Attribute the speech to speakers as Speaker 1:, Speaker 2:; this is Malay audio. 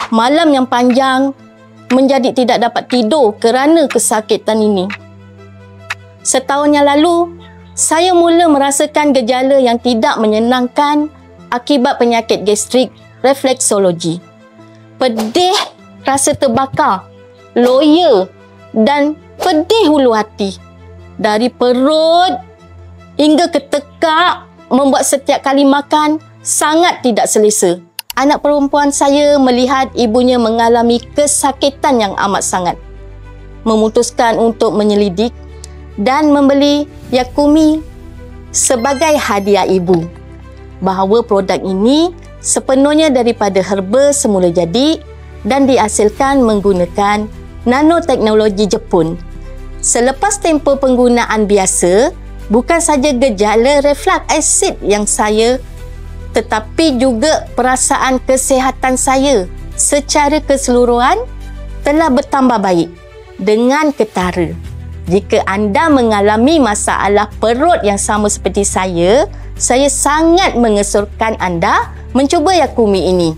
Speaker 1: Malam yang panjang menjadi tidak dapat tidur kerana kesakitan ini. Setahun yang lalu, saya mula merasakan gejala yang tidak menyenangkan akibat penyakit gastrik refleksologi. Pedih, rasa terbakar, loya dan pedih hulu hati. Dari perut hingga ke tekak membuat setiap kali makan sangat tidak selesa. Anak perempuan saya melihat ibunya mengalami kesakitan yang amat sangat. Memutuskan untuk menyelidik dan membeli Yakumi sebagai hadiah ibu. Bahawa produk ini sepenuhnya daripada herba semula jadi dan dihasilkan menggunakan nanoteknologi Jepun. Selepas tempoh penggunaan biasa, bukan saja gejala reflux asid yang saya, tetapi juga perasaan kesihatan saya secara keseluruhan telah bertambah baik dengan ketara. Jika anda mengalami masalah perut yang sama seperti saya sangat mengesyorkan anda mencuba Yakumi ini.